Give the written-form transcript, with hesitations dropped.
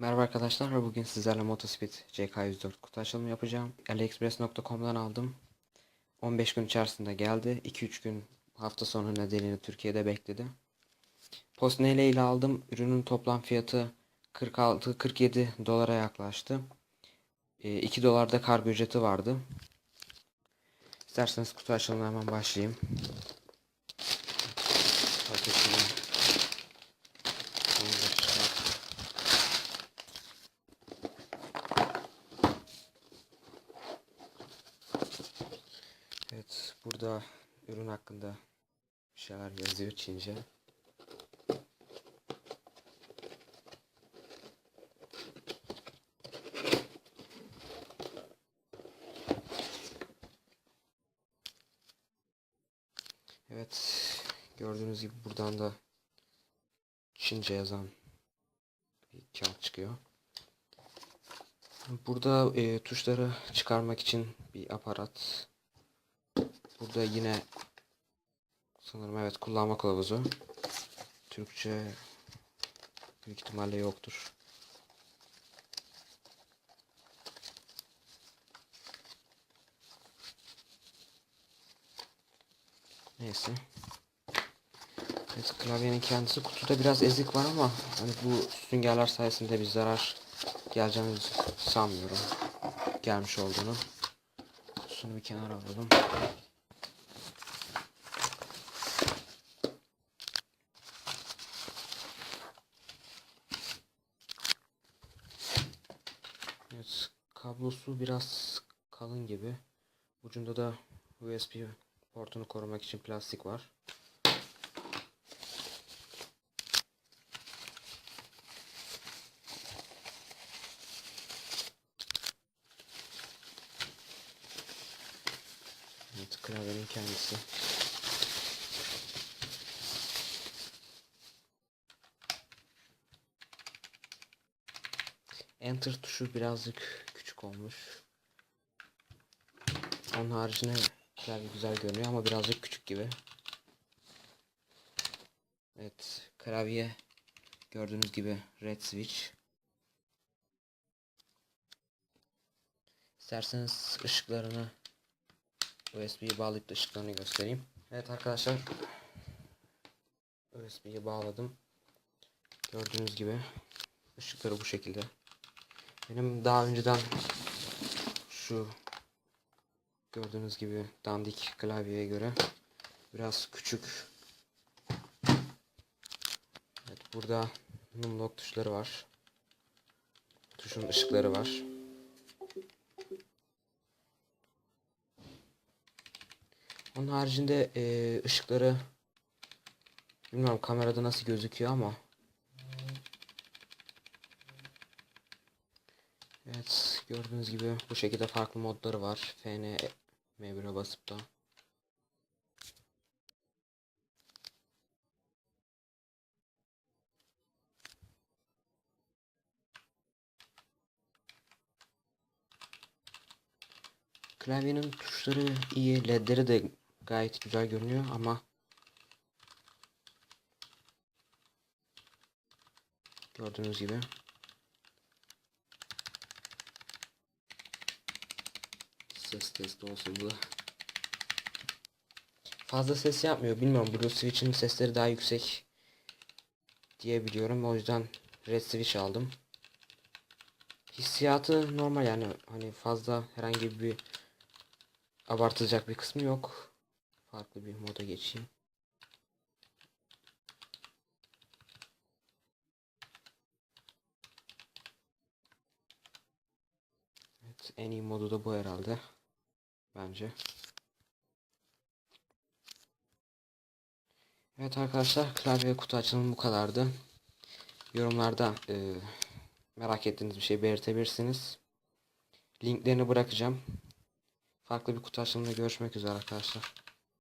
Merhaba arkadaşlar, bugün sizlerle Motospeed CK104 kutu açılımı yapacağım. AliExpress.com'dan aldım. 15 gün içerisinde geldi. 2-3 gün hafta sonu nedeniyle Türkiye'de bekledi. Postnele ile aldım. Ürünün toplam fiyatı 46-47 dolara yaklaştı. 2 dolar da kargo ücreti vardı. İsterseniz kutu açılımına hemen başlayayım. Paketini Evet, burada ürün hakkında bir şeyler yazıyor Çince. Evet, gördüğünüz gibi buradan da Çince yazan bir kağıt çıkıyor. Burada tuşları çıkarmak için bir aparat. Burada yine sanırım evet kullanma kılavuzu. Türkçe büyük ihtimalle yoktur. Neyse. Evet, klavyenin kendisi kutuda biraz ezik var ama hani bu süngerler sayesinde bir zarar geleceğini sanmıyorum. Gelmiş olduğunu. Kutusunu bir kenara alalım. Evet, kablosu biraz kalın gibi. Ucunda da USB portunu korumak için plastik var. Evet, klavyenin kendisi. Enter tuşu birazcık küçük olmuş. Onun haricinde klavye güzel görünüyor ama birazcık küçük gibi. Evet, klavye gördüğünüz gibi red switch. İsterseniz ışıklarını USB'ye bağlayıp da ışıklarını göstereyim. Evet arkadaşlar, USB'ye bağladım. Gördüğünüz gibi ışıkları bu şekilde. Benim daha önceden şu gördüğünüz gibi dandik klavyeye göre biraz küçük. Evet, burada numlock tuşları var. Tuşun ışıkları var. Onun haricinde ışıkları bilmiyorum kamerada nasıl gözüküyor ama evet, gördüğünüz gibi bu şekilde farklı modları var. FN M1'e basıp da klavyenin tuşları iyi, ledleri de gayet güzel görünüyor ama gördüğünüz gibi ses testi olsun bu. Fazla ses yapmıyor. Bilmiyorum, Blue Switch'in sesleri daha yüksek diye biliyorum. O yüzden Red Switch aldım. Hissiyatı normal, yani hani fazla herhangi bir abartılacak bir kısmı yok. Farklı bir moda geçeyim. Evet, en iyi modu da bu herhalde. Bence. Evet arkadaşlar, klavye kutu açılımı bu kadardı. Yorumlarda merak ettiğiniz bir şey belirtebilirsiniz. Linklerini bırakacağım. Farklı bir kutu açılımında görüşmek üzere arkadaşlar.